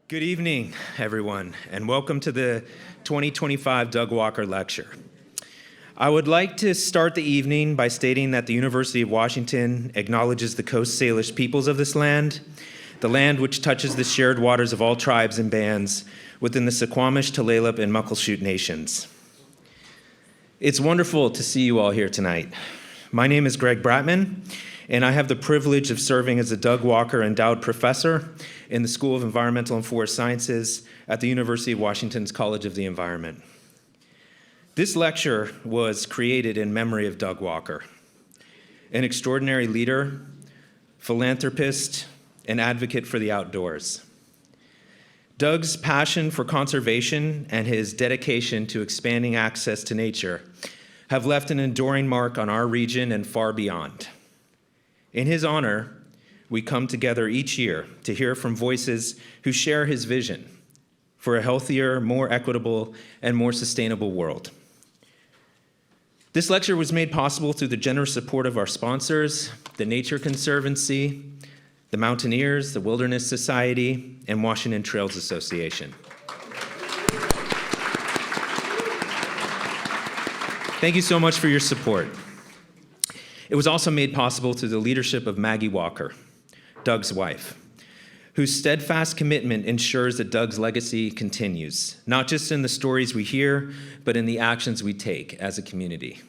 Good evening, everyone, and welcome to the 2025 Doug Walker Lecture. I would like to start the evening by stating that the University of Washington acknowledges the Coast Salish peoples of this land, the land which touches the shared waters of all tribes and bands within the Suquamish, Tulalip, and Muckleshoot nations. It's wonderful to see you all here tonight. My name is Greg Bratman, and I have the privilege of serving as a Doug Walker Endowed Professor in the School of Environmental and Forest Sciences at the University of Washington's College of the Environment. This lecture was created in memory of Doug Walker, an extraordinary leader, philanthropist, and advocate for the outdoors. Doug's passion for conservation and his dedication to expanding access to nature have left an enduring mark on our region and far beyond. In his honor, we come together each year to hear from voices who share his vision for a healthier, more equitable, and more sustainable world. This lecture was made possible through the generous support of our sponsors, the Nature Conservancy, the Mountaineers, the Wilderness Society, and Washington Trails Association. Thank you so much for your support. It was also made possible through the leadership of Maggie Walker, Doug's wife, whose steadfast commitment ensures that Doug's legacy continues, not just in the stories we hear, but in the actions we take as a community.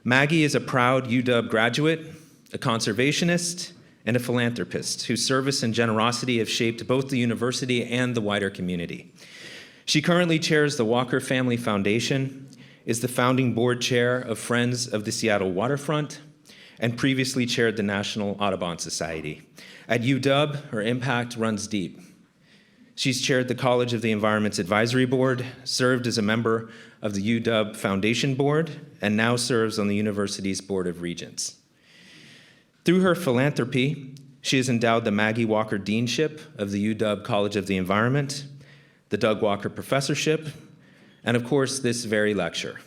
Maggie is a proud UW graduate, a conservationist, and a philanthropist whose service and generosity have shaped both the university and the wider community. She currently chairs the Walker Family Foundation, is the founding board chair of Friends of the Seattle Waterfront, and previously chaired the National Audubon Society. At UW, her impact runs deep. She's chaired the College of the Environment's Advisory Board, served as a member of the UW Foundation Board, and now serves on the university's Board of Regents. Through her philanthropy, she has endowed the Maggie Walker Deanship of the UW College of the Environment, the Doug Walker Professorship, and of course, this very lecture.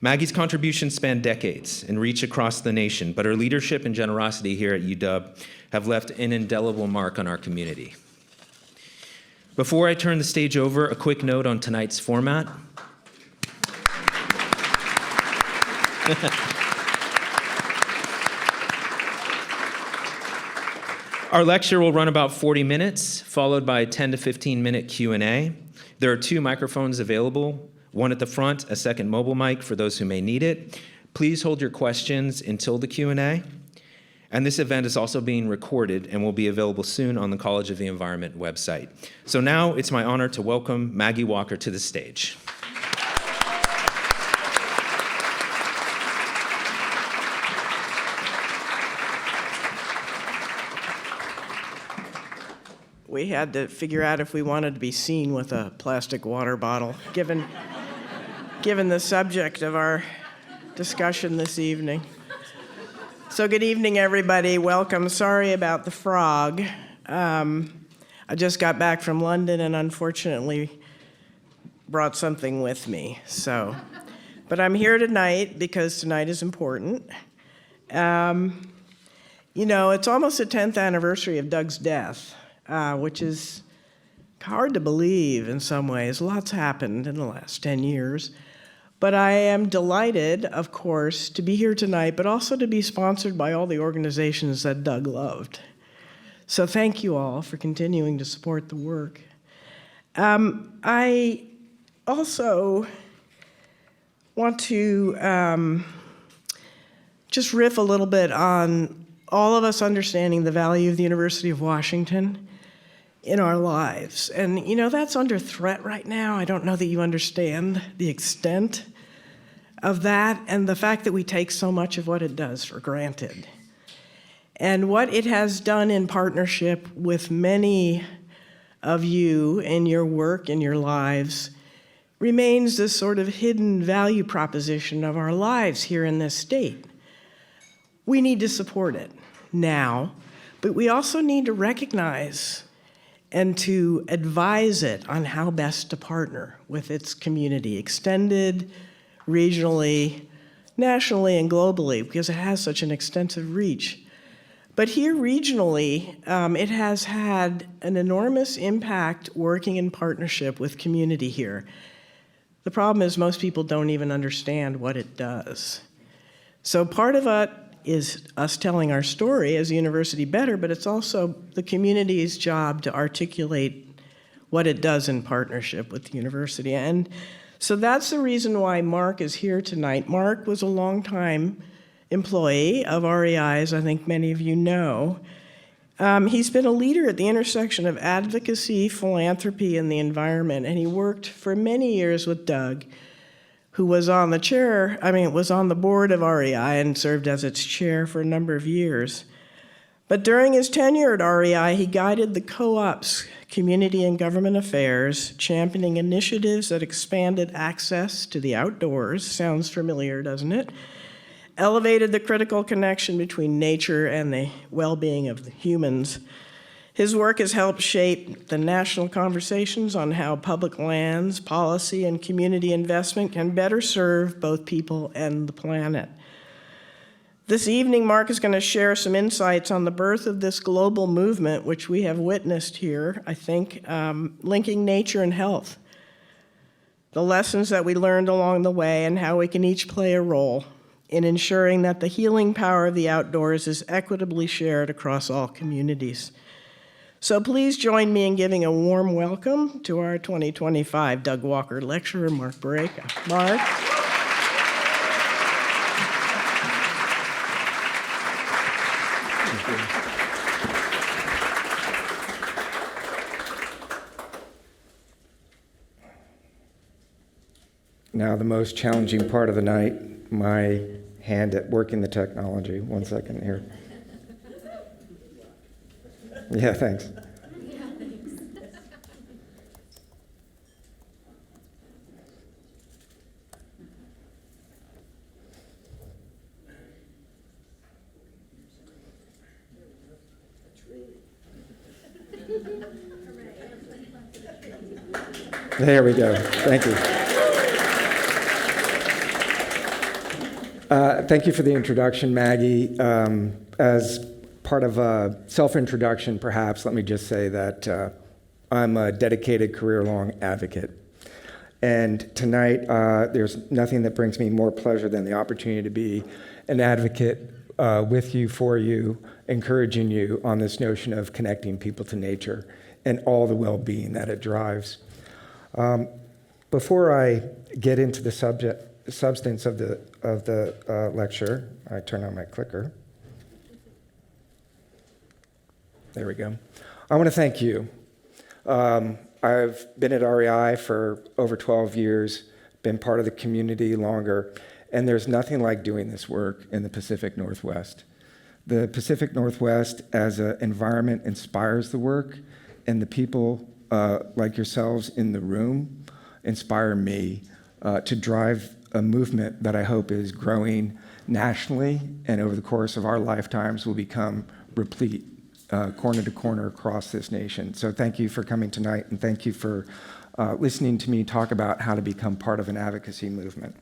Maggie's contributions span decades and reach across the nation, but her leadership and generosity here at UW have left an indelible mark on our community. Before I turn the stage over, a quick note on tonight's format. Our lecture will run about 40 minutes, followed by a 10 to 15-minute Q&A. There are 2 microphones available, one at the front, a second mobile mic for those who may need it. Please hold your questions until the Q&A. And this event is also being recorded and will be available soon on the College of the Environment website. So now it's my honor to welcome Maggie Walker to the stage. We had to figure out if we wanted to be seen with a plastic water bottle, given the subject of our discussion this evening. So good evening, everybody. Welcome. Sorry about the frog. I just got back from London and unfortunately brought something with me. But I'm here tonight because tonight is important. It's almost the 10th anniversary of Doug's death. Which is hard to believe in some ways. Lots happened in the last 10 years. But I am delighted, of course, to be here tonight, but also to be sponsored by all the organizations that Doug loved. So thank you all for continuing to support the work. I also want to just riff a little bit on all of us understanding the value of the University of Washington in our lives. And, that's under threat right now. I don't know that you understand the extent of that and the fact that we take so much of what it does for granted. And what it has done in partnership with many of you in your work, in your lives, remains this sort of hidden value proposition of our lives here in this state. We need to support it now, but we also need to recognize and to advise it on how best to partner with its community, extended, regionally, nationally, and globally, because it has such an extensive reach. But here regionally, it has had an enormous impact working in partnership with community here. The problem is most people don't even understand what it does. So part of it is us telling our story as a university better, but it's also the community's job to articulate what it does in partnership with the university. And so that's the reason why Marc is here tonight. Marc was a longtime employee of REI, as I think many of you know. He's been a leader at the intersection of advocacy, philanthropy, and the environment, and he worked for many years with Doug, who was on the board of REI and served as its chair for a number of years. But during his tenure at REI, he guided the Co-op's community and government affairs, championing initiatives that expanded access to the outdoors. Sounds familiar, doesn't it? Elevated the critical connection between nature and the well-being of the humans. His work has helped shape the national conversations on how public lands, policy, and community investment can better serve both people and the planet. This evening, Marc is going to share some insights on the birth of this global movement, which we have witnessed here, I think, linking nature and health, the lessons that we learned along the way, and how we can each play a role in ensuring that the healing power of the outdoors is equitably shared across all communities. So please join me in giving a warm welcome to our 2025 Doug Walker Lecturer, Marc Berejka. Marc. Now the most challenging part of the night, my hand at working the technology. 1 second here. Yeah, thanks. There we go. Thank you. Thank you for the introduction, Maggie. As part of a self-introduction, perhaps, let me just say that I'm a dedicated career-long advocate. And tonight, there's nothing that brings me more pleasure than the opportunity to be an advocate with you, for you, encouraging you on this notion of connecting people to nature and all the well-being that it drives. Before I get into the substance of the lecture, I turn on my clicker. There we go. I want to thank you. I've been at REI for over 12 years, been part of the community longer, and there's nothing like doing this work in the Pacific Northwest. The Pacific Northwest as an environment inspires the work, and the people like yourselves in the room inspire me to drive a movement that I hope is growing nationally and over the course of our lifetimes will become replete corner to corner across this nation. So thank you for coming tonight, and thank you for listening to me talk about how to become part of an advocacy movement.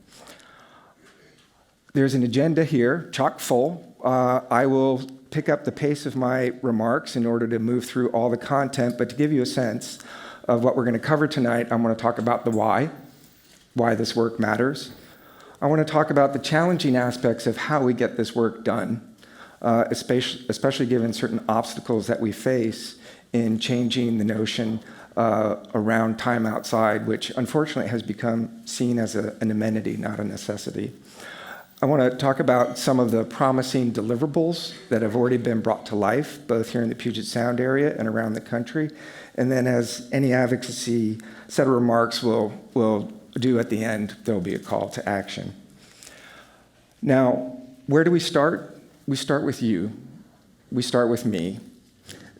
There's an agenda here, chock full. I will pick up the pace of my remarks in order to move through all the content, but to give you a sense of what we're going to cover tonight, I'm going to talk about the why this work matters. I want to talk about the challenging aspects of how we get this work done, especially given certain obstacles that we face in changing the notion around time outside, which unfortunately has become seen as an amenity, not a necessity. I want to talk about some of the promising deliverables that have already been brought to life, both here in the Puget Sound area and around the country. And then as any advocacy set of remarks will do at the end, there'll be a call to action. Now, where do we start? We start with you. We start with me.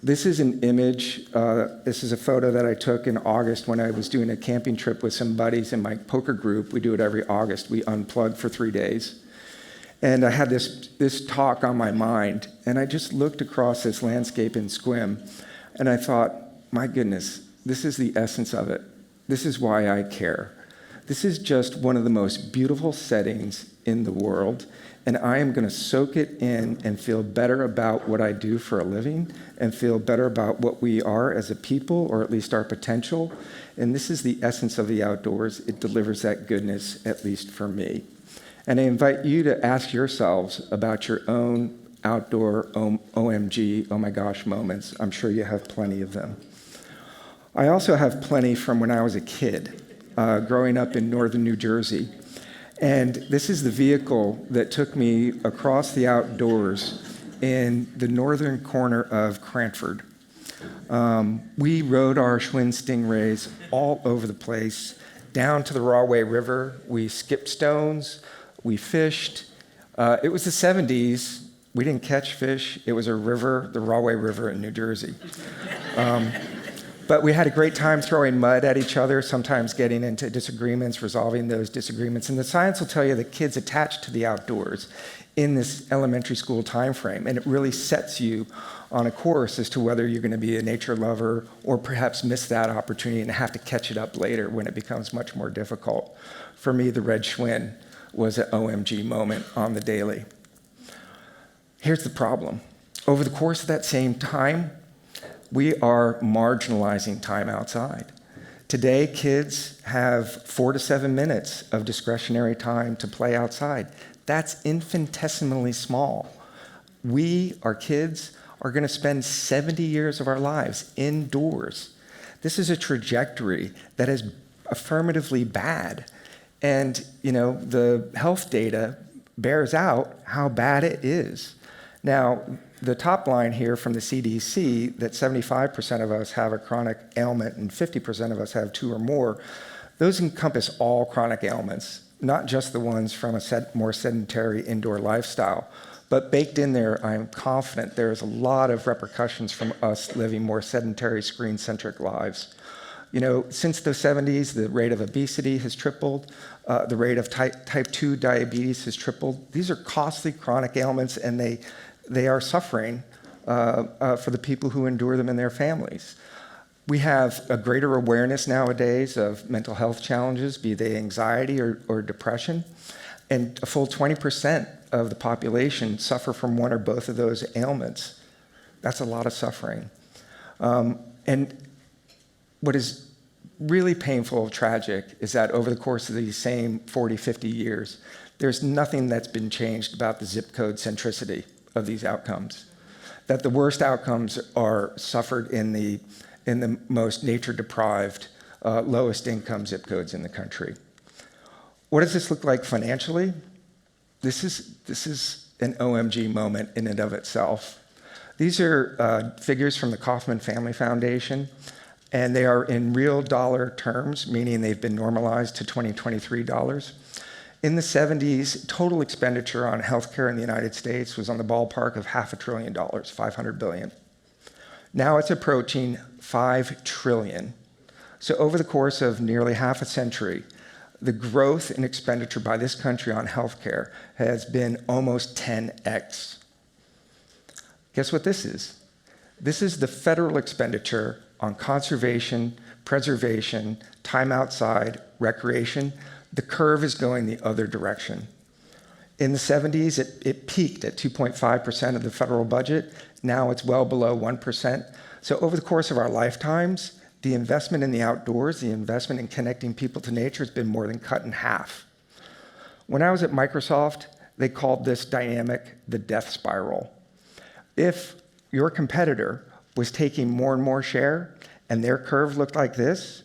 This is an image, this is a photo that I took in August when I was doing a camping trip with some buddies in my poker group. We do it every August. We unplug for 3 days. And I had this talk on my mind, and I just looked across this landscape in Sequim, and I thought, my goodness, this is the essence of it. This is why I care. This is just one of the most beautiful settings in the world, and I am going to soak it in and feel better about what I do for a living and feel better about what we are as a people, or at least our potential. And this is the essence of the outdoors. It delivers that goodness, at least for me. And I invite you to ask yourselves about your own outdoor OMG, oh my gosh moments. I'm sure you have plenty of them. I also have plenty from when I was a kid, growing up in northern New Jersey. And this is the vehicle that took me across the outdoors in the northern corner of Cranford. We rode our Schwinn Stingrays all over the place, down to the Rahway River. We skipped stones, we fished. It was the 70s. We didn't catch fish. It was a river, the Rahway River in New Jersey. But we had a great time throwing mud at each other, sometimes getting into disagreements, resolving those disagreements. And the science will tell you that kids attach to the outdoors in this elementary school time frame, and it really sets you on a course as to whether you're going to be a nature lover or perhaps miss that opportunity and have to catch it up later when it becomes much more difficult. For me, the red Schwinn was an OMG moment on the daily. Here's the problem. Over the course of that same time, we are marginalizing time outside. Today, kids have 4 to 7 minutes of discretionary time to play outside. That's infinitesimally small. We, our kids, are going to spend 70 years of our lives indoors. This is a trajectory that is affirmatively bad. And, the health data bears out how bad it is. Now, the top line here from the CDC, that 75% of us have a chronic ailment and 50% of us have 2 or more, those encompass all chronic ailments, not just the ones from a more sedentary indoor lifestyle. But baked in there, I'm confident there's a lot of repercussions from us living more sedentary, screen-centric lives. Since the 70s, the rate of obesity has tripled. The rate of type 2 diabetes has tripled. These are costly chronic ailments, and they are suffering for the people who endure them and their families. We have a greater awareness nowadays of mental health challenges, be they anxiety or depression, and a full 20% of the population suffer from one or both of those ailments. That's a lot of suffering. And what is really painful, tragic, is that over the course of these same 40, 50 years, there's nothing that's been changed about the zip code centricity of these outcomes. That the worst outcomes are suffered in the most nature-deprived, lowest income zip codes in the country. What does this look like financially? This is an OMG moment in and of itself. These are figures from the Kauffman Family Foundation, and they are in real dollar terms, meaning they've been normalized to 2023 dollars. In the 70s, total expenditure on healthcare in the United States was on the ballpark of $500 billion, $500 billion. Now it's approaching $5 trillion. So over the course of nearly half a century, the growth in expenditure by this country on healthcare has been almost 10x. Guess what this is? This is the federal expenditure on conservation, preservation, time outside, recreation. The curve is going the other direction. In the 70s, it peaked at 2.5% of the federal budget. Now it's well below 1%. So over the course of our lifetimes, the investment in the outdoors, the investment in connecting people to nature has been more than cut in half. When I was at Microsoft, they called this dynamic the death spiral. If your competitor was taking more and more share and their curve looked like this,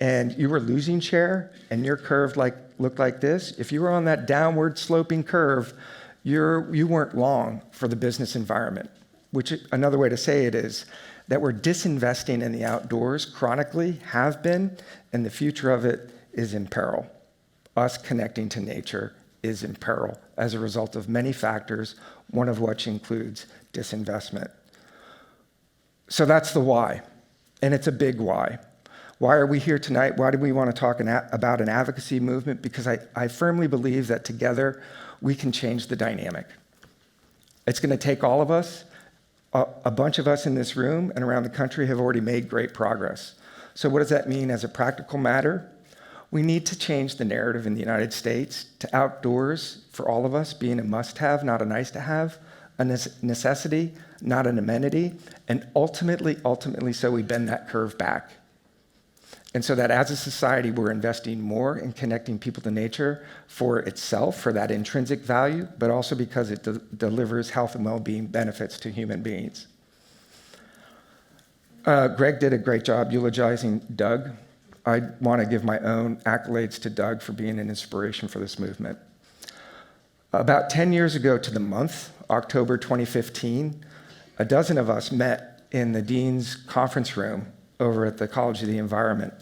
and you were losing share and your curve looked like this, if you were on that downward sloping curve, you weren't long for the business environment, which another way to say it is that we're disinvesting in the outdoors chronically, have been, and the future of it is in peril. Us connecting to nature is in peril as a result of many factors, one of which includes disinvestment. So that's the why, and it's a big why. Why are we here tonight? Why do we want to talk about an advocacy movement? Because I firmly believe that together we can change the dynamic. It's going to take all of us. A bunch of us in this room and around the country have already made great progress. So what does that mean as a practical matter? We need to change the narrative in the United States to outdoors for all of us being a must-have, not a nice-to-have, a necessity, not an amenity, and ultimately, so we bend that curve back. And so that as a society, we're investing more in connecting people to nature for itself, for that intrinsic value, but also because it delivers health and well-being benefits to human beings. Greg did a great job eulogizing Doug. I want to give my own accolades to Doug for being an inspiration for this movement. About 10 years ago to the month, October 2015, a dozen of us met in the Dean's conference room over at the College of the Environment.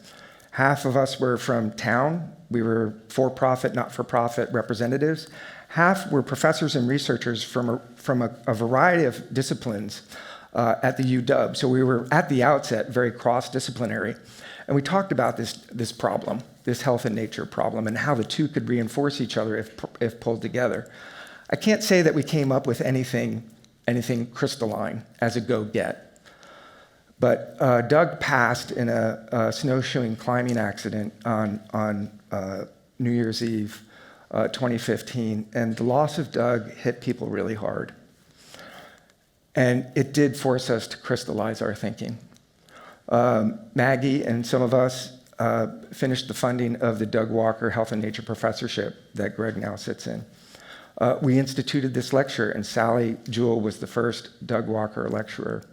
Half of us were from town. We were for-profit, not-for-profit representatives. Half were professors and researchers from a variety of disciplines at the UW. So we were, at the outset, very cross-disciplinary. And we talked about this problem, this health and nature problem, and how the two could reinforce each other if pulled together. I can't say that we came up with anything crystalline as a go-get. But Doug passed in a snowshoeing climbing accident on New Year's Eve 2015, and the loss of Doug hit people really hard. And it did force us to crystallize our thinking. Maggie and some of us finished the funding of the Doug Walker Health and Nature Professorship that Greg now sits in. We instituted this lecture, and Sally Jewell was the first Doug Walker lecturer.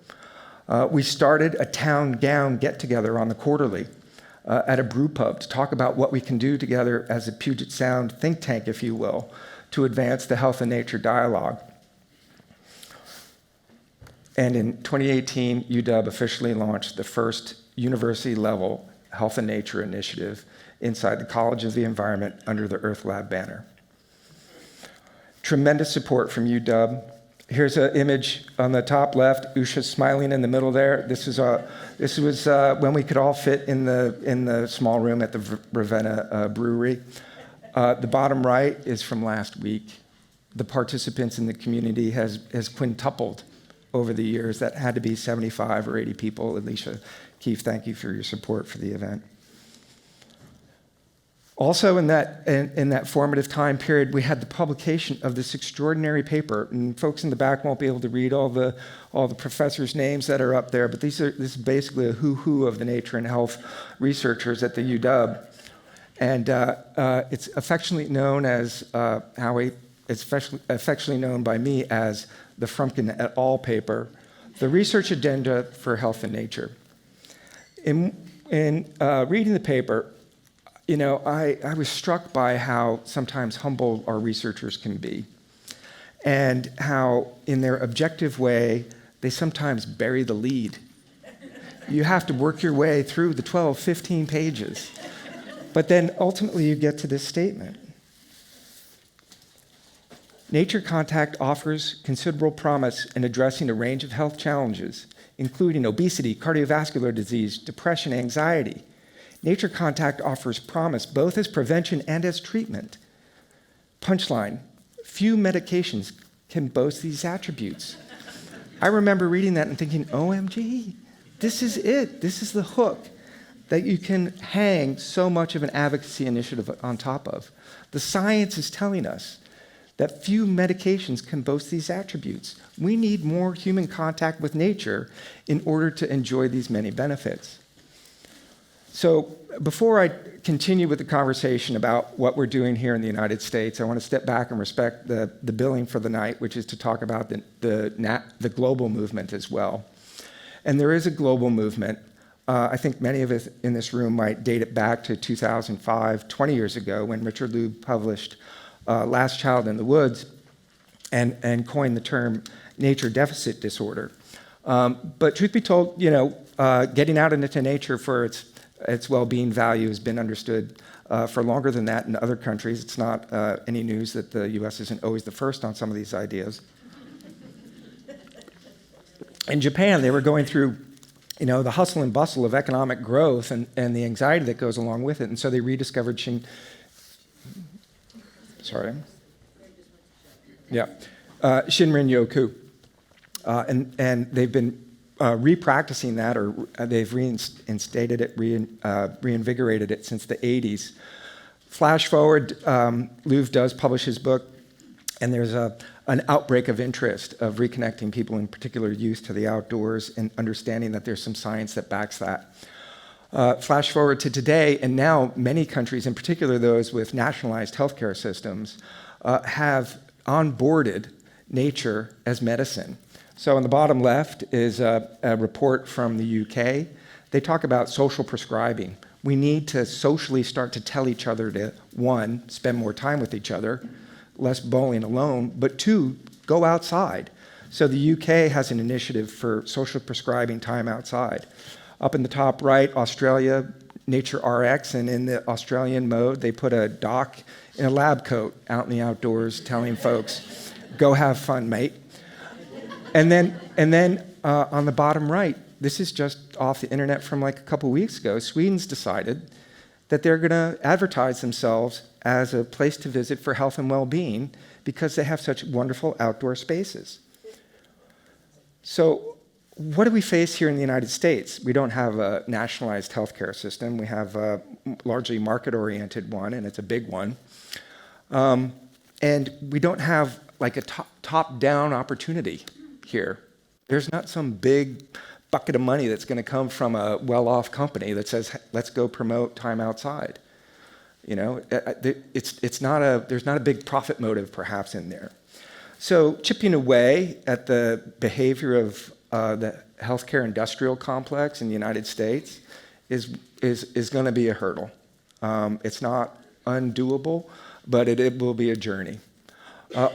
We started a town gown get-together on the quarterly at a brew pub to talk about what we can do together as a Puget Sound think tank, if you will, to advance the health and nature dialogue. And in 2018, UW officially launched the first university-level health and nature initiative inside the College of the Environment under the Earth Lab banner. Tremendous support from UW. Here's an image on the top left. Usha's smiling in the middle there. This was when we could all fit in the small room at the Ravenna Brewery. The bottom right is from last week. The participants in the community has quintupled over the years. That had to be 75 or 80 people. Alicia Keefe, thank you for your support for the event. Also in that formative time period, we had the publication of this extraordinary paper, and folks in the back won't be able to read all the professors' names that are up there, but this is basically a who of the nature and health researchers at the UW. And it's affectionately known as, it's affectionately known by me as the Frumkin et al. Paper, the research agenda for health and nature. In reading the paper, you know, I was struck by how sometimes humble our researchers can be, and how, in their objective way, they sometimes bury the lead. You have to work your way through the 12, 15 pages. But then ultimately you get to this statement. Nature contact offers considerable promise in addressing a range of health challenges, including obesity, cardiovascular disease, depression, anxiety. Nature contact offers promise both as prevention and as treatment. Punchline, few medications can boast these attributes. I remember reading that and thinking, OMG, this is it. This is the hook that you can hang so much of an advocacy initiative on top of. The science is telling us that few medications can boast these attributes. We need more human contact with nature in order to enjoy these many benefits. So before I continue with the conversation about what we're doing here in the United States, I want to step back and respect the billing for the night, which is to talk about the global movement as well. And there is a global movement. I think many of us in this room might date it back to 2005, 20 years ago, when Richard Loeb published Last Child in the Woods and coined the term nature deficit disorder. But truth be told, you know, getting out into nature for its well-being value has been understood for longer than that in other countries. It's not any news that the US isn't always the first on some of these ideas. In Japan, they were going through, you know, the hustle and bustle of economic growth and the anxiety that goes along with it. And so they rediscovered Shinrin Yoku. And they've been repracticing that, or they've reinstated it, reinvigorated it since the 80s. Flash forward, Louvre does publish his book, and there's an outbreak of interest of reconnecting people, in particular youth, to the outdoors, and understanding that there's some science that backs that. Flash forward to today, and now many countries, in particular those with nationalized healthcare systems, have onboarded nature as medicine. So on the bottom left is a report from the UK. They talk about social prescribing. We need to socially start to tell each other to, one, spend more time with each other, less bowling alone, but two, go outside. So the UK has an initiative for social prescribing time outside. Up in the top right, Australia, Nature RX, and in the Australian mode, they put a doc in a lab coat out in the outdoors telling folks, go have fun, mate. And then on the bottom right, this is just off the internet from like a couple weeks ago, Sweden's decided that they're going to advertise themselves as a place to visit for health and well-being because they have such wonderful outdoor spaces. So what do we face here in the United States? We don't have a nationalized healthcare system. We have a largely market-oriented one, and it's a big one. And we don't have like a top-down opportunity here. There's not some big bucket of money that's going to come from a well-off company that says, let's go promote time outside. You know, there's not a big profit motive perhaps in there. So chipping away at the behavior of the healthcare industrial complex in the United States is going to be a hurdle. It's not undoable, but it will be a journey.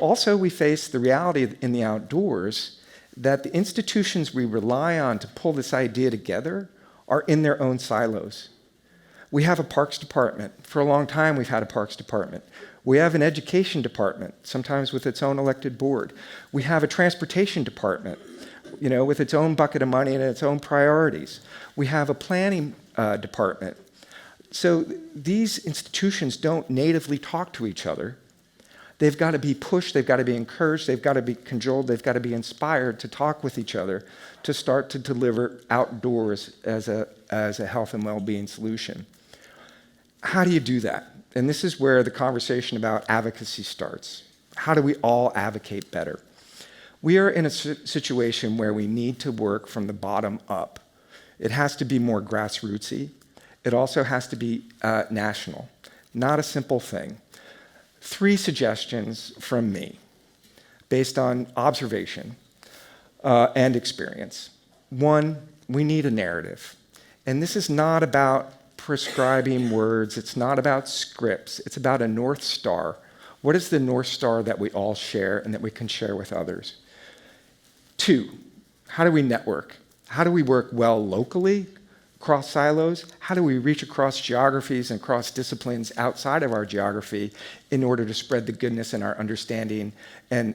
Also, we face the reality in the outdoors that the institutions we rely on to pull this idea together are in their own silos. We have a parks department. For a long time, we've had a parks department. We have an education department, sometimes with its own elected board. We have a transportation department, you know, with its own bucket of money and its own priorities. We have a planning department. So these institutions don't natively talk to each other. They've got to be pushed, they've got to be encouraged, they've got to be cajoled, they've got to be inspired to talk with each other to start to deliver outdoors as a health and well-being solution. How do you do that? And this is where the conversation about advocacy starts. How do we all advocate better? We are in a situation where we need to work from the bottom up. It has to be more grassrootsy. It also has to be national, not a simple thing. 3 suggestions from me based on observation and experience. 1, we need a narrative. And this is not about prescribing words. It's not about scripts. It's about a North Star. What is the North Star that we all share and that we can share with others? 2, how do we network? How do we work well locally, across silos? How do we reach across geographies and across disciplines outside of our geography in order to spread the goodness in our understanding and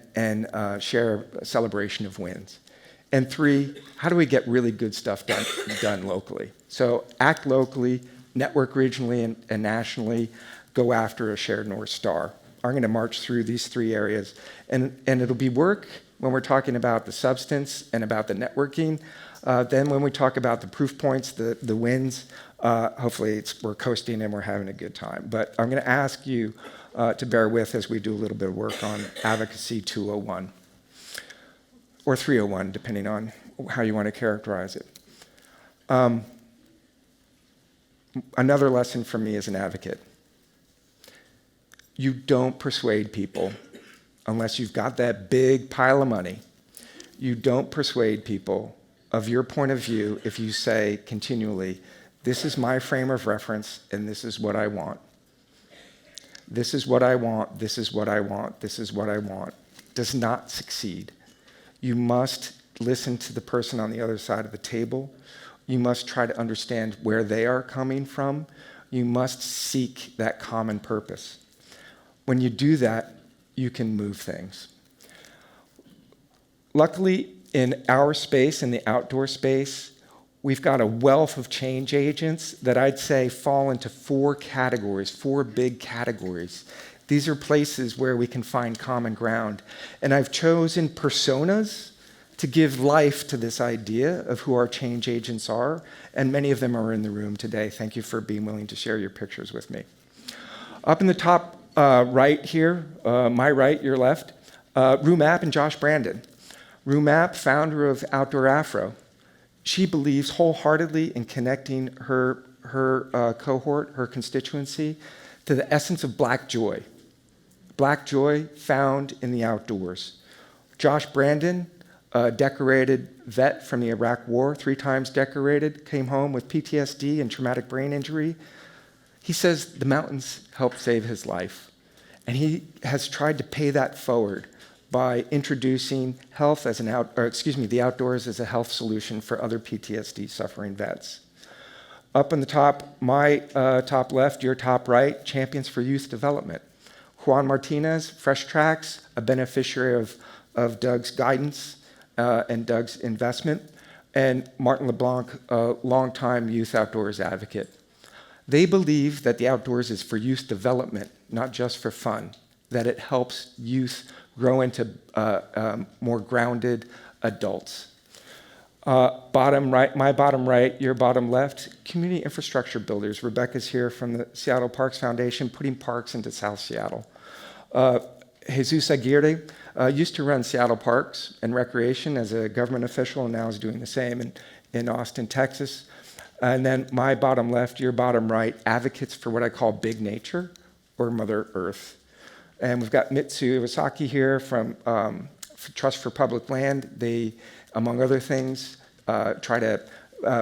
share a celebration of wins? And 3, how do we get really good stuff done locally? So act locally, network regionally and nationally, go after a shared North Star. I'm going to march through these 3 areas. And it'll be work when we're talking about the substance and about the networking. Then when we talk about the proof points, the wins, hopefully we're coasting and we're having a good time. But I'm going to ask you to bear with as we do a little bit of work on Advocacy 201, or 301, depending on how you want to characterize it. Another lesson from me as an advocate. You don't persuade people unless you've got that big pile of money. You don't persuade people of your point of view if you say continually, this is my frame of reference and this is what I want. This is what I want, this is what I want, this is what I want. Does not succeed. You must listen to the person on the other side of the table. You must try to understand where they are coming from. You must seek that common purpose. When you do that, you can move things. Luckily, in our space, in the outdoor space, we've got a wealth of change agents that I'd say fall into 4 categories, 4 big categories. These are places where we can find common ground. And I've chosen personas to give life to this idea of who our change agents are, and many of them are in the room today. Thank you for being willing to share your pictures with me. Up in the top right here, my right, your left, Rue Mapp and Josh Brandon. Rue Mapp, founder of Outdoor Afro. She believes wholeheartedly in connecting her cohort, her constituency, to the essence of Black joy. Black joy found in the outdoors. Josh Brandon, a decorated vet from the Iraq War, 3 times decorated, came home with PTSD and traumatic brain injury. He says the mountains helped save his life. And he has tried to pay that forward by introducing the outdoors as a health solution for other PTSD suffering vets. Up on the top, my top left, your top right, Champions for Youth Development. Juan Martinez, Fresh Tracks, a beneficiary of Doug's guidance and Doug's investment, and Martin LeBlanc, a longtime youth outdoors advocate. They believe that the outdoors is for youth development, not just for fun, that it helps youth grow into more grounded adults. Bottom right, my bottom right, your bottom left, community infrastructure builders. Rebecca's here from the Seattle Parks Foundation, putting parks into South Seattle. Jesus Aguirre used to run Seattle Parks and Recreation as a government official, and now is doing the same in Austin, Texas. And then my bottom left, your bottom right, advocates for what I call big nature, or Mother Earth. And we've got Mitsu Iwasaki here from Trust for Public Land. They, among other things, try to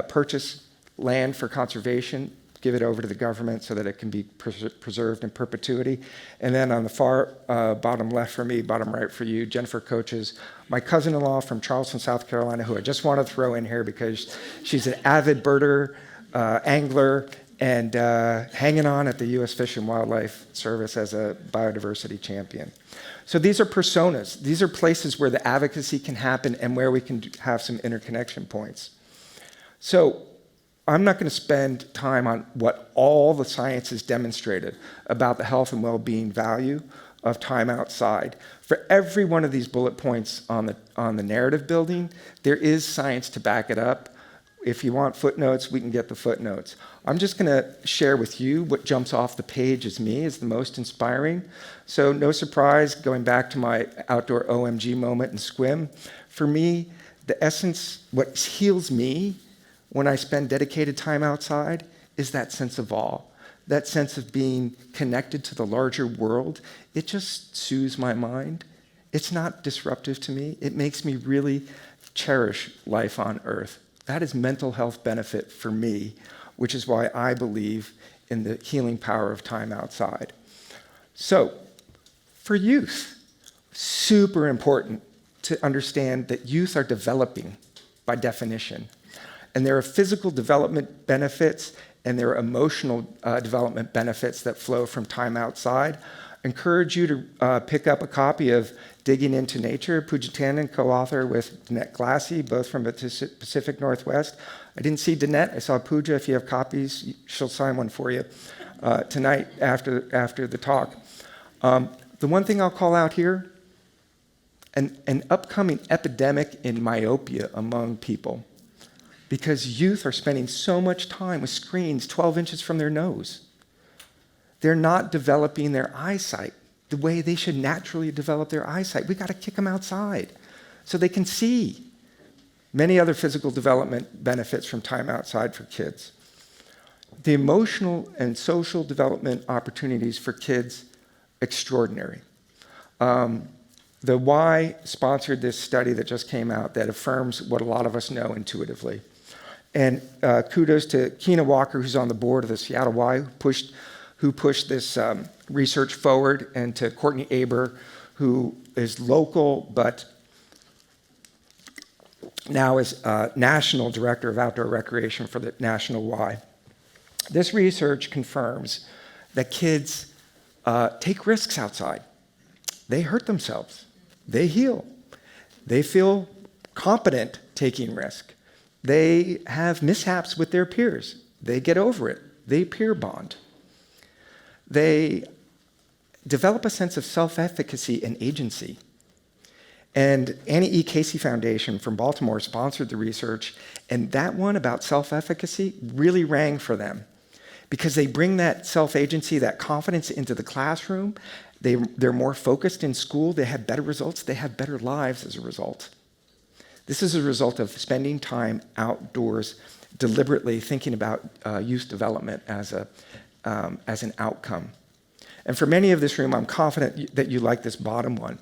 purchase land for conservation, give it over to the government so that it can be preserved in perpetuity. And then on the far bottom left for me, bottom right for you, Jennifer Coaches, my cousin-in-law from Charleston, South Carolina, who I just want to throw in here because she's an avid birder, angler, and hanging on at the U.S. Fish and Wildlife Service as a biodiversity champion. So these are personas. These are places where the advocacy can happen and where we can have some interconnection points. So I'm not going to spend time on what all the science has demonstrated about the health and well-being value of time outside. For every one of these bullet points on the narrative building, there is science to back it up. If you want footnotes, we can get the footnotes. I'm just going to share with you what jumps off the page as me is the most inspiring. So no surprise, going back to my outdoor OMG moment in Squim, for me, the essence, what heals me when I spend dedicated time outside is that sense of awe, that sense of being connected to the larger world. It just soothes my mind. It's not disruptive to me. It makes me really cherish life on Earth. That is mental health benefit for me, which is why I believe in the healing power of time outside. So, for youth, super important to understand that youth are developing by definition. And there are physical development benefits and there are emotional development benefits that flow from time outside. I encourage you to pick up a copy of Digging into Nature, Pooja Tandon, co-author with Danette Glassy, both from the Pacific Northwest. I didn't see Danette, I saw Pooja. If you have copies, she'll sign one for you tonight after the talk. The one thing I'll call out here, an upcoming epidemic in myopia among people, because youth are spending so much time with screens 12 inches from their nose. They're not developing their eyesight the way they should naturally develop their eyesight. We got to kick them outside so they can see. Many other physical development benefits from time outside for kids. The emotional and social development opportunities for kids, extraordinary. The Y sponsored this study that just came out that affirms what a lot of us know intuitively. And kudos to Keena Walker, who's on the board of the Seattle Y, who pushed this research forward, and to Courtney Aber, who is local but now is National Director of Outdoor Recreation for the National Y. This research confirms that kids take risks outside. They hurt themselves. They heal. They feel competent taking risk. They have mishaps with their peers. They get over it. They peer bond. They develop a sense of self-efficacy and agency. And Annie E. Casey Foundation from Baltimore sponsored the research, and that one about self-efficacy really rang for them because they bring that self-agency, that confidence into the classroom. They're more focused in school. They have better results. They have better lives as a result. This is a result of spending time outdoors, deliberately thinking about youth development as an outcome. And for many of this room, I'm confident that you like this bottom one.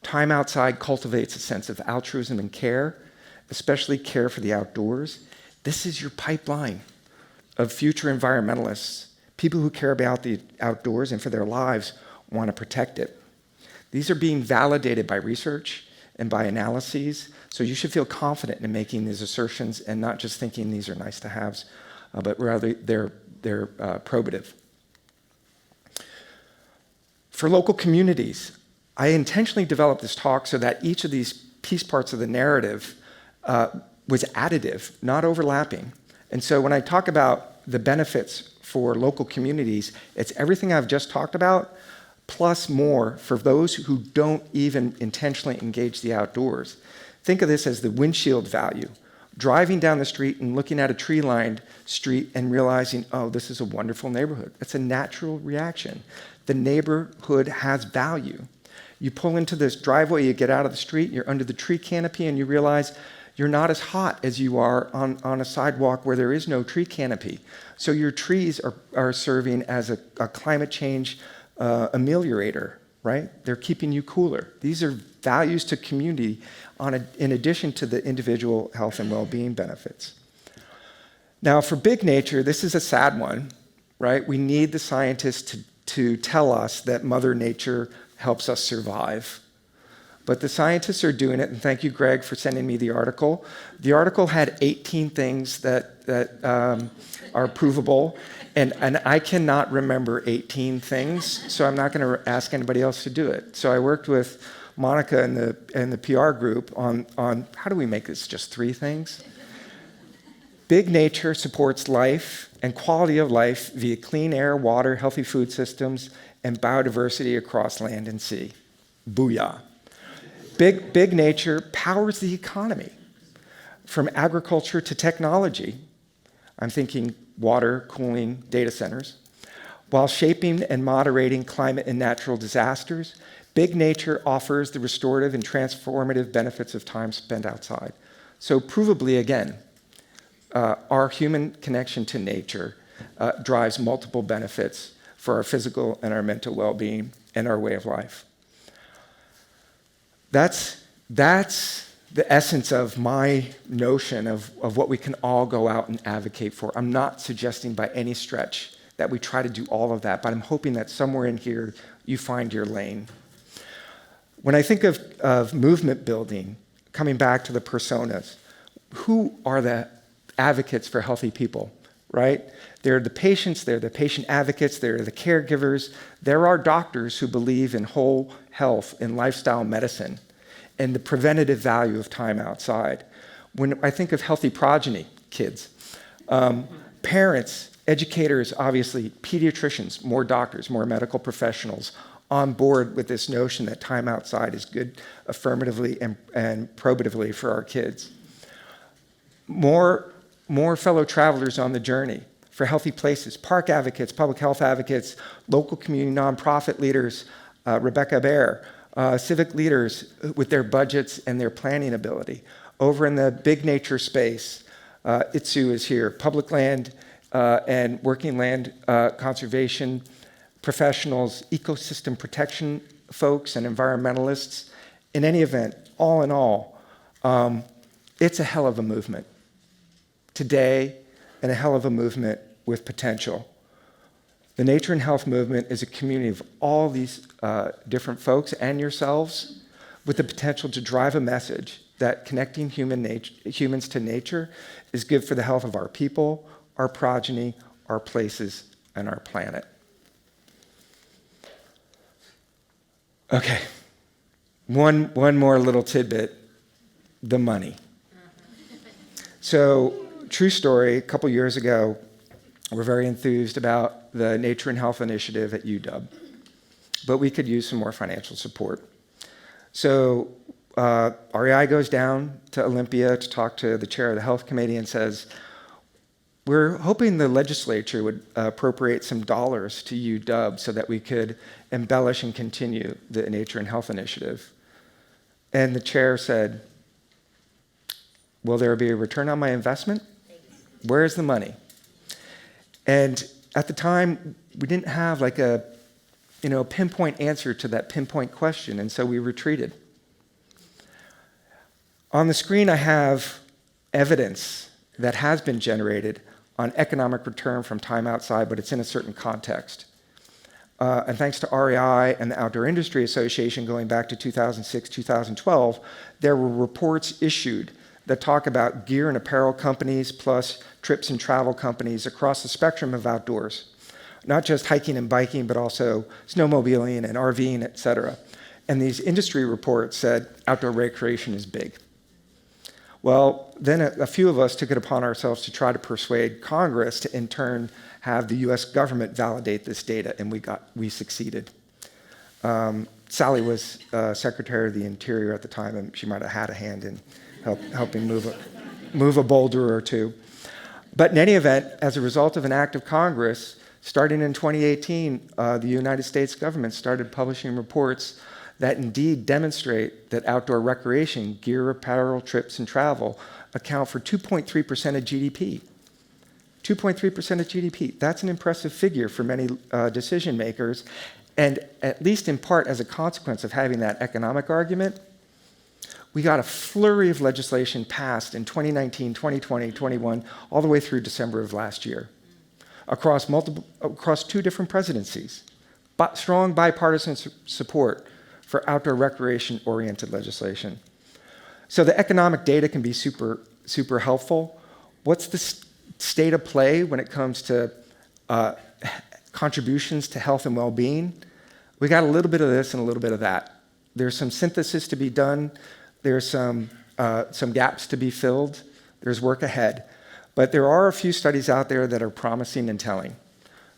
Time outside cultivates a sense of altruism and care, especially care for the outdoors. This is your pipeline of future environmentalists, people who care about the outdoors and for their lives want to protect it. These are being validated by research and by analyses, so you should feel confident in making these assertions and not just thinking these are nice to haves, but rather they're probative. For local communities, I intentionally developed this talk so that each of these piece parts of the narrative was additive, not overlapping. And so when I talk about the benefits for local communities, it's everything I've just talked about, plus more for those who don't even intentionally engage the outdoors. Think of this as the windshield value. Driving down the street and looking at a tree-lined street and realizing, oh, this is a wonderful neighborhood. It's a natural reaction. The neighborhood has value. You pull into this driveway, you get out of the street, you're under the tree canopy, and you realize you're not as hot as you are on a sidewalk where there is no tree canopy. So your trees are serving as a climate change ameliorator, right? They're keeping you cooler. These are values to community in addition to the individual health and well-being benefits. Now, for big nature, this is a sad one, right? We need the scientists to tell us that Mother Nature helps us survive. But the scientists are doing it, and thank you, Greg, for sending me the article. The article had 18 things that are provable, and I cannot remember 18 things, so I'm not going to ask anybody else to do it. So I worked with Monica and the PR group on how do we make this just 3 things? Big nature supports life and quality of life via clean air, water, healthy food systems, and biodiversity across land and sea. Booyah. Big nature powers the economy, from agriculture to technology. I'm thinking water, cooling, data centers. While shaping and moderating climate and natural disasters, big nature offers the restorative and transformative benefits of time spent outside. So provably, again, our human connection to nature drives multiple benefits for our physical and our mental well-being and our way of life. That's the essence of my notion of what we can all go out and advocate for. I'm not suggesting by any stretch that we try to do all of that, but I'm hoping that somewhere in here you find your lane. When I think of movement building, coming back to the personas, who are the advocates for healthy people, right? They're the patients, they're the patient advocates, they're the caregivers. There are doctors who believe in whole health and lifestyle medicine and the preventative value of time outside. When I think of healthy progeny, kids, parents, educators, obviously, pediatricians, more doctors, more medical professionals on board with this notion that time outside is good affirmatively and probatively for our kids. More fellow travelers on the journey for healthy places, park advocates, public health advocates, local community nonprofit leaders, Rebecca Baer, civic leaders with their budgets and their planning ability. Over in the big nature space, Itsu is here, public land and working land conservation professionals, ecosystem protection folks, and environmentalists. In any event, all in all, it's a hell of a movement today and a hell of a movement with potential. The Nature and Health movement is a community of all these different folks and yourselves with the potential to drive a message that connecting humans to nature is good for the health of our people, our progeny, our places, and our planet. Okay, one more little tidbit, the money. So, true story, a couple years ago, we're very enthused about the Nature and Health Initiative at UW, but we could use some more financial support. So REI goes down to Olympia to talk to the chair of the health committee and says, we're hoping the legislature would appropriate some dollars to UW so that we could embellish and continue the Nature and Health Initiative. And the chair said, will there be a return on my investment? Where's the money? And at the time, we didn't have like a pinpoint answer to that pinpoint question, and so we retreated. On the screen, I have evidence that has been generated on economic return from time outside, but it's in a certain context. And thanks to REI and the Outdoor Industry Association going back to 2006, 2012, there were reports issued that talk about gear and apparel companies plus trips and travel companies across the spectrum of outdoors, not just hiking and biking, but also snowmobiling and RVing, et cetera. And these industry reports said outdoor recreation is big. Well, then a few of us took it upon ourselves to try to persuade Congress to, in turn, have the US government validate this data, and we succeeded. Sally was Secretary of the Interior at the time, and she might have had a hand in helping move a boulder or two. But in any event, as a result of an act of Congress, starting in 2018, the United States government started publishing reports that indeed demonstrate that outdoor recreation, gear, apparel, trips, and travel account for 2.3% of GDP. 2.3% of GDP. That's an impressive figure for many decision makers, and at least in part as a consequence of having that economic argument, we got a flurry of legislation passed in 2019, 2020, 21, all the way through December of last year, across two different presidencies. But strong bipartisan support for outdoor recreation-oriented legislation. So the economic data can be super, super helpful. What's the state of play when it comes to contributions to health and well-being? We got a little bit of this and a little bit of that. There's some synthesis to be done. There's some gaps to be filled. There's work ahead. But there are a few studies out there that are promising and telling.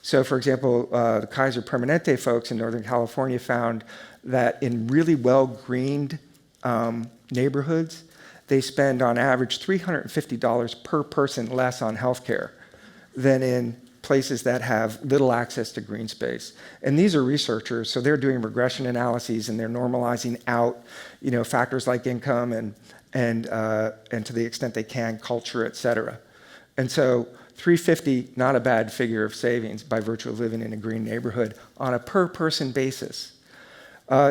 So for example, the Kaiser Permanente folks in Northern California found that in really well-greened neighborhoods, they spend on average $350 per person less on healthcare than in places that have little access to green space. And these are researchers, so they're doing regression analyses and they're normalizing out, factors like income and to the extent they can, culture, et cetera. And so $350, not a bad figure of savings by virtue of living in a green neighborhood on a per person basis.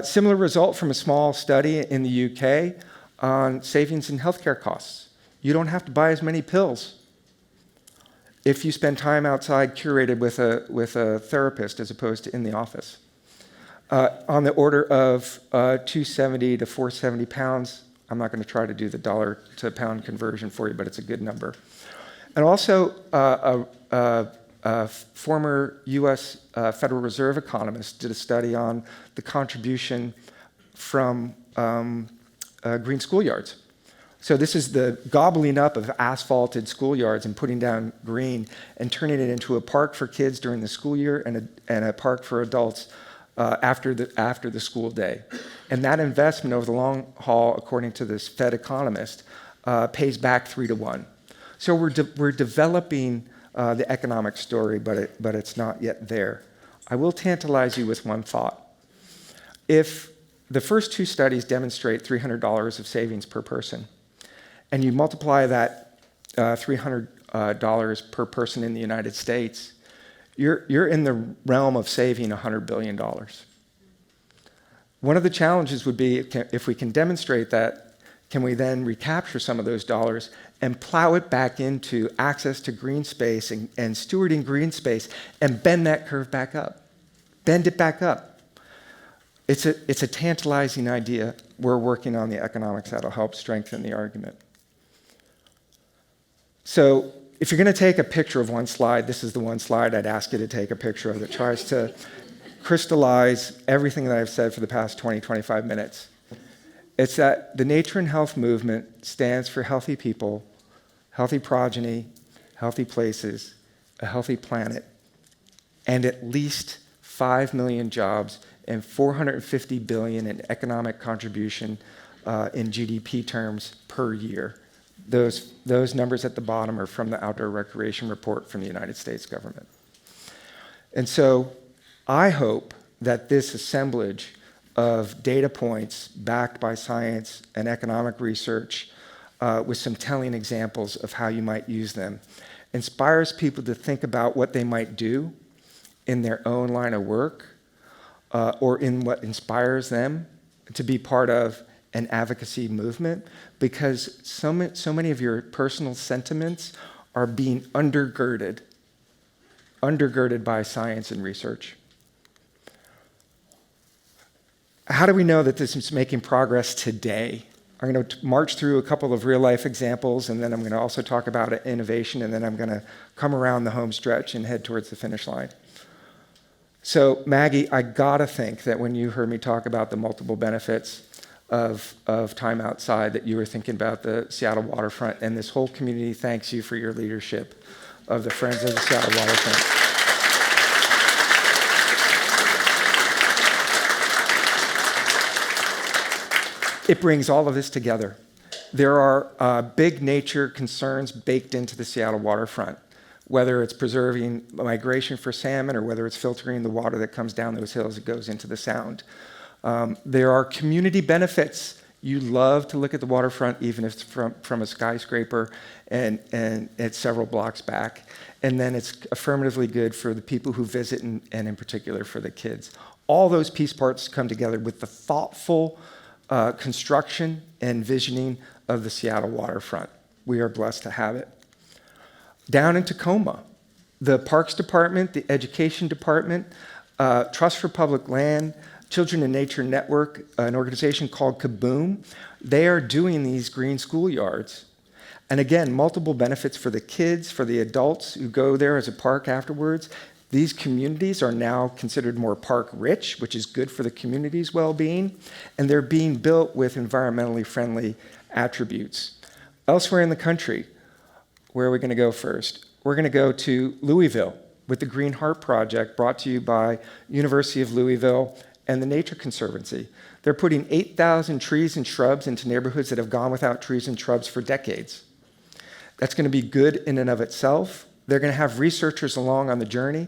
Similar result from a small study in the UK on savings in healthcare costs. You don't have to buy as many pills if you spend time outside curated with a therapist as opposed to in the office. On the order of 270 to 470 pounds. I'm not going to try to do the dollar to pound conversion for you, but it's a good number. And also, a former US Federal Reserve economist did a study on the contribution from green schoolyards. So this is the gobbling up of asphalted schoolyards and putting down green and turning it into a park for kids during the school year and a park for adults after the school day. And that investment over the long haul, according to this Fed economist, pays back 3 to 1. So we're developing the economic story, but it's not yet there. I will tantalize you with one thought. If the first two studies demonstrate $300 of savings per person, and you multiply that $300 per person in the United States, you're in the realm of saving $100 billion. One of the challenges would be if we can demonstrate that, can we then recapture some of those dollars and plow it back into access to green space and stewarding green space and bend that curve back up? Bend it back up. It's a tantalizing idea. We're working on the economics that'll help strengthen the argument. So if you're going to take a picture of one slide, this is the one slide I'd ask you to take a picture of that tries to crystallize everything that I've said for the past 20, 25 minutes. It's that the nature and health movement stands for healthy people, healthy progeny, healthy places, a healthy planet, and at least 5 million jobs and $450 billion in economic contribution in GDP terms per year. Those numbers at the bottom are from the Outdoor Recreation Report from the United States government. And so I hope that this assemblage of data points backed by science and economic research with some telling examples of how you might use them inspires people to think about what they might do in their own line of work or in what inspires them to be part of an advocacy movement, because so many of your personal sentiments are being undergirded by science and research. How do we know that this is making progress today? I'm going to march through a couple of real-life examples, and then I'm going to also talk about innovation, and then I'm going to come around the home stretch and head towards the finish line. So, Maggie, I gotta think that when you heard me talk about the multiple benefits of time outside, that you were thinking about the Seattle waterfront, and this whole community thanks you for your leadership of the Friends of the Seattle Waterfront. It brings all of this together. There are big nature concerns baked into the Seattle waterfront, whether it's preserving migration for salmon or whether it's filtering the water that comes down those hills that goes into the sound. There are community benefits. You love to look at the waterfront, even if it's from a skyscraper and it's several blocks back. And then it's affirmatively good for the people who visit and in particular for the kids. All those piece parts come together with the thoughtful construction and visioning of the Seattle waterfront. We are blessed to have it. Down in Tacoma, the Parks Department, the Education Department, Trust for Public Land, Children in Nature Network, an organization called Kaboom, they are doing these green schoolyards. And again, multiple benefits for the kids, for the adults who go there as a park afterwards. These communities are now considered more park-rich, which is good for the community's well-being, and they're being built with environmentally friendly attributes. Elsewhere in the country, where are we going to go first? We're going to go to Louisville with the Green Heart Project, brought to you by University of Louisville and the Nature Conservancy. They're putting 8,000 trees and shrubs into neighborhoods that have gone without trees and shrubs for decades. That's going to be good in and of itself. They're going to have researchers along on the journey,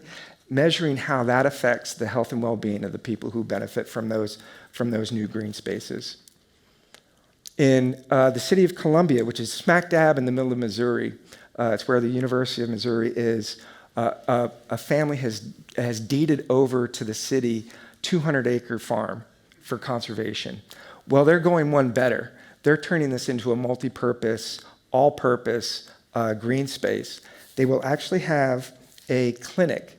measuring how that affects the health and well-being of the people who benefit from those new green spaces. In the city of Columbia, which is smack dab in the middle of Missouri, it's where the University of Missouri is, a family has deeded over to the city 200-acre farm for conservation. Well, they're going one better. They're turning this into a multi-purpose, all-purpose green space. They will actually have a clinic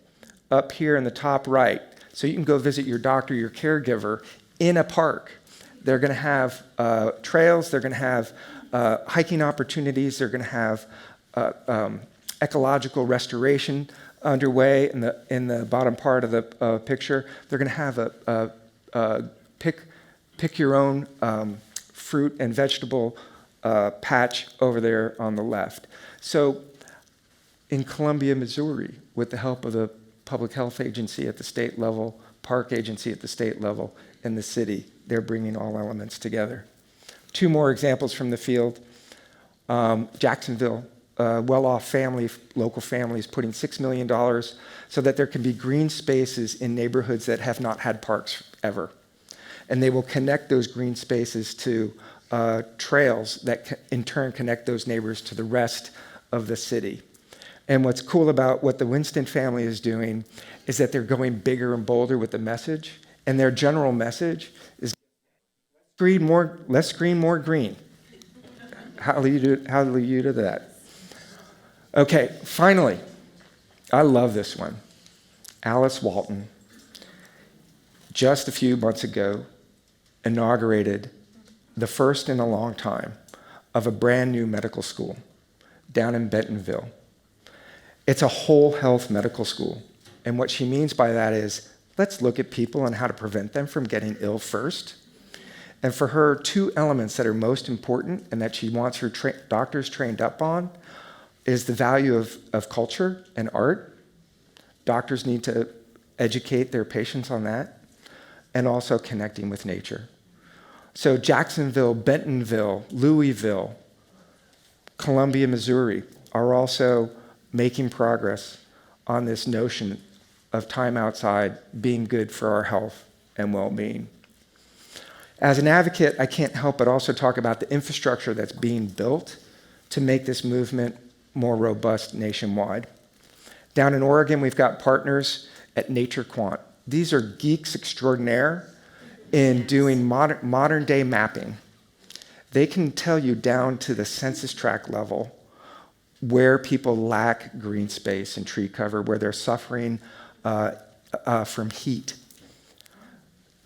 up here in the top right, so you can go visit your doctor, your caregiver, in a park. They're going to have trails, they're going to have hiking opportunities, they're going to have ecological restoration underway in the bottom part of the picture. They're going to have a pick your own fruit and vegetable patch over there on the left. So in Columbia, Missouri, with the help of the public health agency at the state level, park agency at the state level, and the city, they're bringing all elements together. Two more examples from the field. Jacksonville, well-off family, local families, putting $6 million so that there can be green spaces in neighborhoods that have not had parks ever. And they will connect those green spaces to trails that in turn connect those neighbors to the rest of the city. And what's cool about what the Winston family is doing is that they're going bigger and bolder with the message. And their general message is less green, more green. Hallelujah to that. Okay, finally, I love this one. Alice Walton, just a few months ago, inaugurated the first in a long time of a brand new medical school down in Bentonville. It's a whole health medical school. And what she means by that is, let's look at people and how to prevent them from getting ill first. And for her, two elements that are most important and that she wants her doctors trained up on is the value of culture and art. Doctors need to educate their patients on that, and also connecting with nature. So Jacksonville, Bentonville, Louisville, Columbia, Missouri are also making progress on this notion of time outside being good for our health and well-being. As an advocate, I can't help but also talk about the infrastructure that's being built to make this movement more robust nationwide. Down in Oregon, we've got partners at Nature Quant. These are geeks extraordinaire in doing modern day mapping. They can tell you down to the census tract level where people lack green space and tree cover, where they're suffering from heat.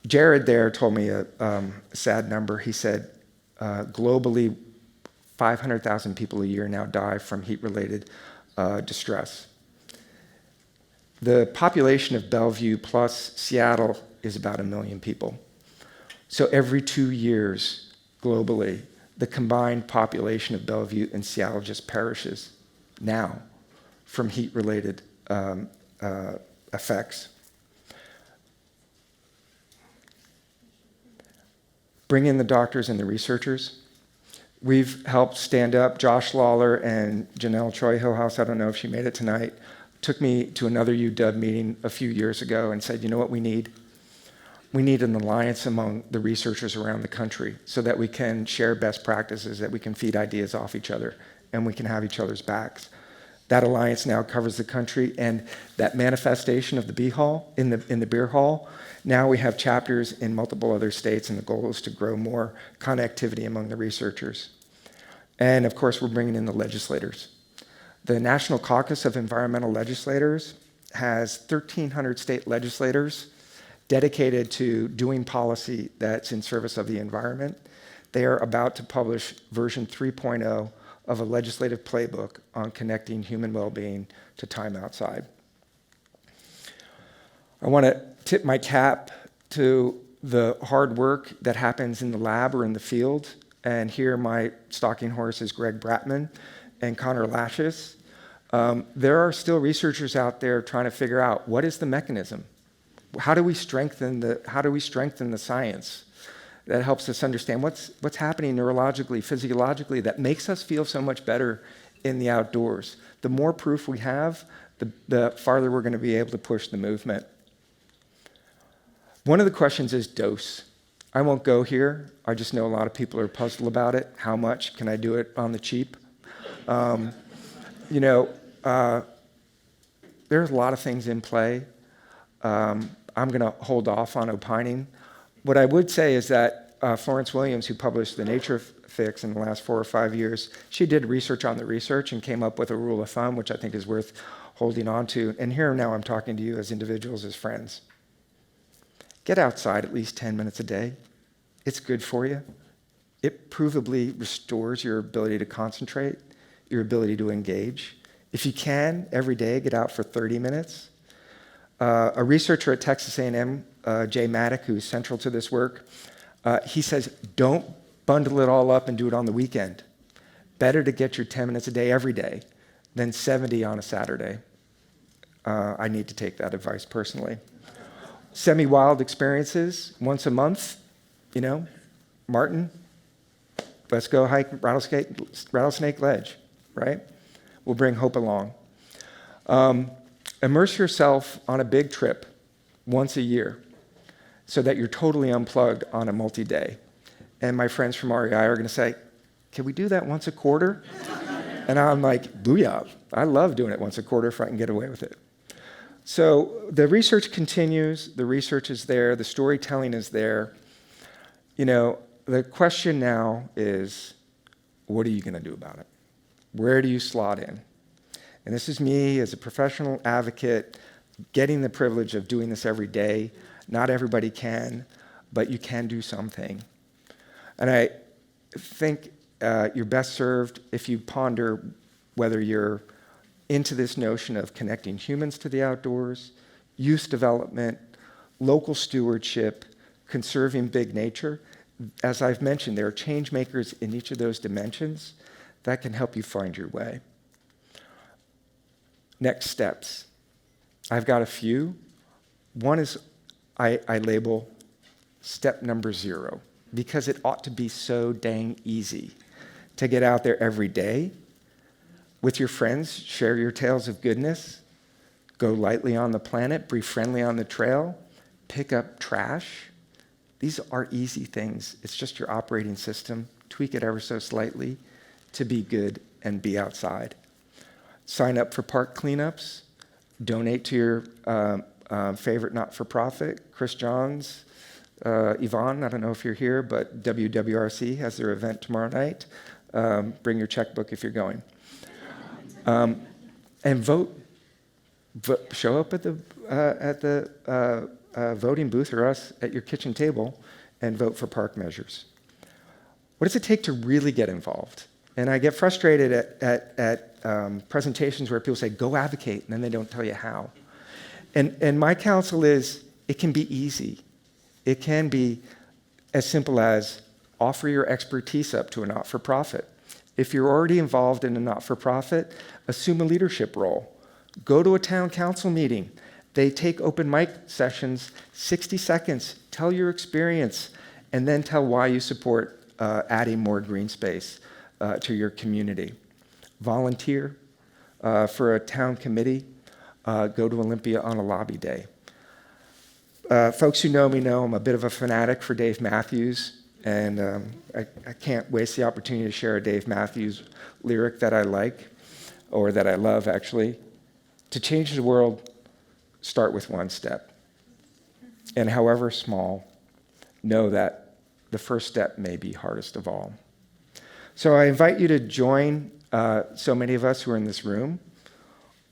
Jared there told me a sad number. He said globally 500,000 people a year now die from heat-related distress. The population of Bellevue plus Seattle is about 1 million people. So every 2 years, globally, the combined population of Bellevue and Seattle just perishes now from heat-related effects. Bring in the doctors and the researchers. We've helped stand up Josh Lawler and Janelle Troy Hillhouse. I don't know if she made it tonight. Took me to another UW meeting a few years ago and said, you know what we need? We need an alliance among the researchers around the country so that we can share best practices, that we can feed ideas off each other, and we can have each other's backs. That alliance now covers the country, and that manifestation of the beer hall, now we have chapters in multiple other states, and the goal is to grow more connectivity among the researchers. And of course, we're bringing in the legislators. The National Caucus of Environmental Legislators has 1,300 state legislators dedicated to doing policy that's in service of the environment. They are about to publish version 3.0 of a legislative playbook on connecting human well-being to time outside. I want to tip my cap to the hard work that happens in the lab or in the field. And here my stalking horse is Greg Bratman and Connor Lashes. There are still researchers out there trying to figure out what is the mechanism. How do we strengthen the science that helps us understand what's happening neurologically, physiologically, that makes us feel so much better in the outdoors? The more proof we have, the farther we're going to be able to push the movement. One of the questions is dose. I won't go here. I just know a lot of people are puzzled about it. How much? Can I do it on the cheap? There's a lot of things in play. I'm going to hold off on opining. What I would say is that Florence Williams, who published the Nature Fix in the last 4 or 5 years, she did research on the research and came up with a rule of thumb, which I think is worth holding on to. And here now I'm talking to you as individuals, as friends. Get outside at least 10 minutes a day. It's good for you. It provably restores your ability to concentrate, your ability to engage. If you can, every day, get out for 30 minutes. A researcher at Texas A&M, Jay Maddock, who's central to this work, he says, don't bundle it all up and do it on the weekend. Better to get your 10 minutes a day every day than 70 on a Saturday. I need to take that advice personally. Semi-wild experiences, once a month, Martin, let's go hike Rattlesnake Ledge, right? We'll bring hope along. Immerse yourself on a big trip once a year so that you're totally unplugged on a multi-day. And my friends from REI are going to say, can we do that once a quarter? And I'm like, booyah. I love doing it once a quarter if I can get away with it. So the research continues. The research is there. The storytelling is there. The question now is, what are you going to do about it? Where do you slot in? And this is me as a professional advocate getting the privilege of doing this every day. Not everybody can, but you can do something. And I think you're best served if you ponder whether you're into this notion of connecting humans to the outdoors, youth development, local stewardship, conserving big nature. As I've mentioned, there are change makers in each of those dimensions that can help you find your way. Next steps. I've got a few. One is I label step number 0. because it ought to be so dang easy to get out there every day with your friends, share your tales of goodness, go lightly on the planet, be friendly on the trail, pick up trash. These are easy things. It's just your operating system. Tweak it ever so slightly to be good and be outside. Sign up for park cleanups. Donate to your favorite not-for-profit, Chris Johns, Yvonne, I don't know if you're here, but WWRC has their event tomorrow night. Bring your checkbook if you're going. And vote. Show up at the voting booth or us at your kitchen table and vote for park measures. What does it take to really get involved? And I get frustrated at presentations where people say, go advocate, and then they don't tell you how. And my counsel is, it can be easy. It can be as simple as offer your expertise up to a not-for-profit. If you're already involved in a not-for-profit, assume a leadership role. Go to a town council meeting. They take open mic sessions, 60 seconds, tell your experience, and then tell why you support adding more green space to your community. Volunteer for a town committee. Go to Olympia on a lobby day. Folks who know me know I'm a bit of a fanatic for Dave Matthews, and I can't waste the opportunity to share a Dave Matthews lyric that I like, or that I love, actually. To change the world, start with one step. And however small, know that the first step may be hardest of all. So I invite you to join so many of us who are in this room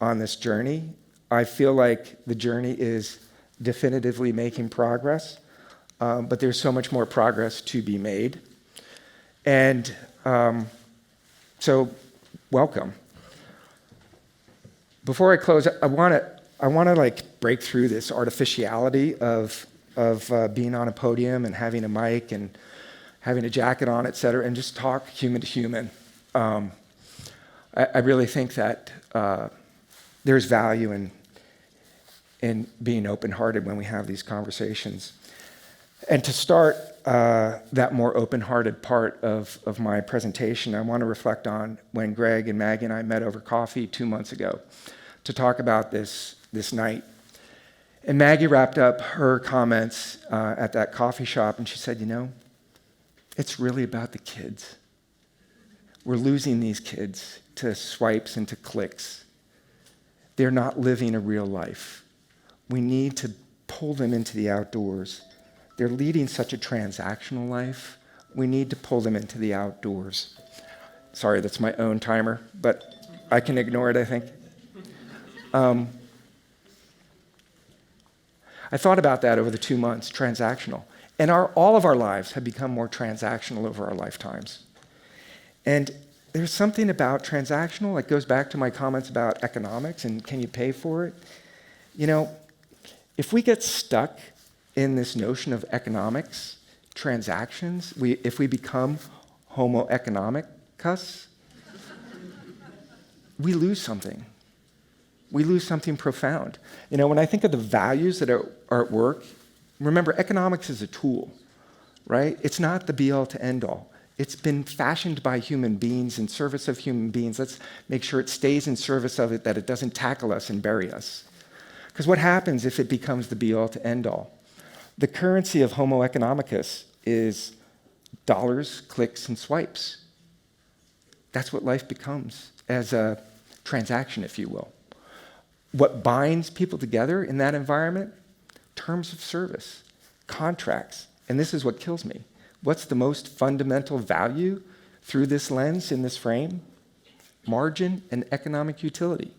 on this journey. I feel like the journey is definitively making progress, but there's so much more progress to be made. And so welcome. Before I close, I want to like break through this artificiality of being on a podium and having a mic and having a jacket on, et cetera, and just talk human to human. I really think that there's value in being open-hearted when we have these conversations. And to start that more open-hearted part of my presentation, I want to reflect on when Greg and Maggie and I met over coffee 2 months ago to talk about this night. And Maggie wrapped up her comments at that coffee shop, and she said, you know, it's really about the kids. We're losing these kids to swipes and to clicks. They're not living a real life. We need to pull them into the outdoors. They're leading such a transactional life. We need to pull them into the outdoors. Sorry, that's my own timer, but I can ignore it, I think. I thought about that over the 2 months, transactional. And all of our lives have become more transactional over our lifetimes. And there's something about transactional that goes back to my comments about economics and can you pay for it? You know, if we get stuck in this notion of economics, transactions, if we become homo economicus, we lose something. We lose something profound. You know, when I think of the values that are at work, remember, economics is a tool, right? It's not the be-all to end-all. It's been fashioned by human beings in service of human beings. Let's make sure it stays in service of it, that it doesn't tackle us and bury us. Because what happens if it becomes the be-all to end-all? The currency of homo economicus is dollars, clicks, and swipes. That's what life becomes as a transaction, if you will. What binds people together in that environment? Terms of service, contracts. And this is what kills me. What's the most fundamental value through this lens in this frame? Margin and economic utility.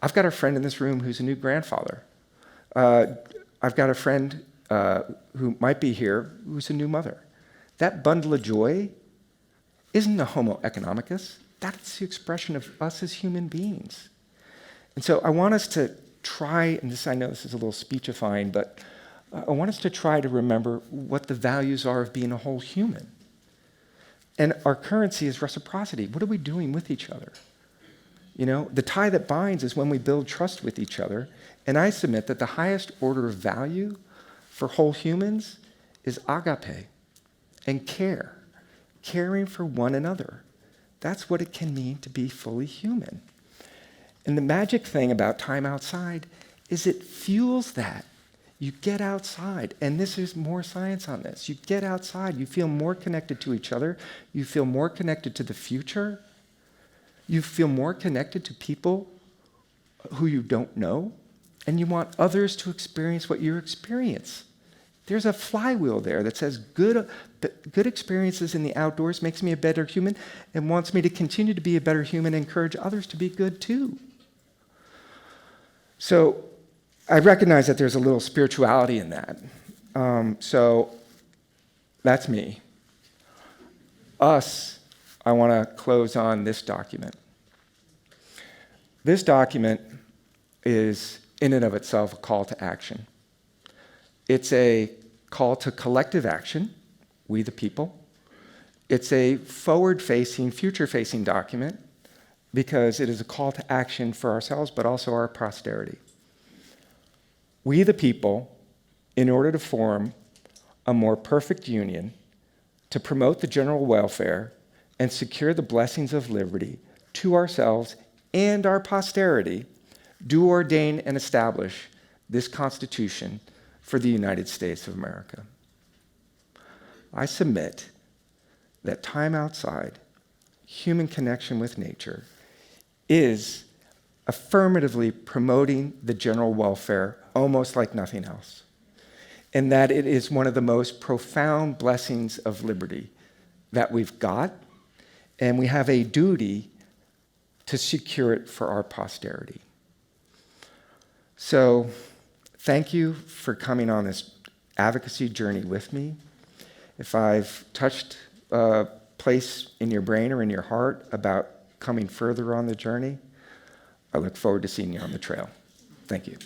I've got a friend in this room who's a new grandfather. I've got a friend who might be here who's a new mother. That bundle of joy isn't a homo economicus. That's the expression of us as human beings. And so I want us to try, and I know this is a little speechifying, but I want us to try to remember what the values are of being a whole human. And our currency is reciprocity. What are we doing with each other? You know, the tie that binds is when we build trust with each other. And I submit that the highest order of value for whole humans is agape, and care, caring for one another. That's what it can mean to be fully human. And the magic thing about time outside is it fuels that. You get outside, and this is more science on this. You get outside, you feel more connected to each other, you feel more connected to the future, you feel more connected to people who you don't know, and you want others to experience what you experience. There's a flywheel there that says good experiences in the outdoors makes me a better human and wants me to continue to be a better human and encourage others to be good too. So I recognize that there's a little spirituality in that. So that's me. Us, I want to close on this document. This document is, in and of itself, a call to action. It's a call to collective action, we the people. It's a forward-facing, future-facing document because it is a call to action for ourselves, but also our posterity. We the people, in order to form a more perfect union, to promote the general welfare and secure the blessings of liberty to ourselves and our posterity, do ordain and establish this Constitution for the United States of America. I submit that time outside, human connection with nature, is affirmatively promoting the general welfare almost like nothing else, and that it is one of the most profound blessings of liberty that we've got, and we have a duty to secure it for our posterity. So, thank you for coming on this advocacy journey with me. If I've touched a place in your brain or in your heart about coming further on the journey, I look forward to seeing you on the trail. Thank you.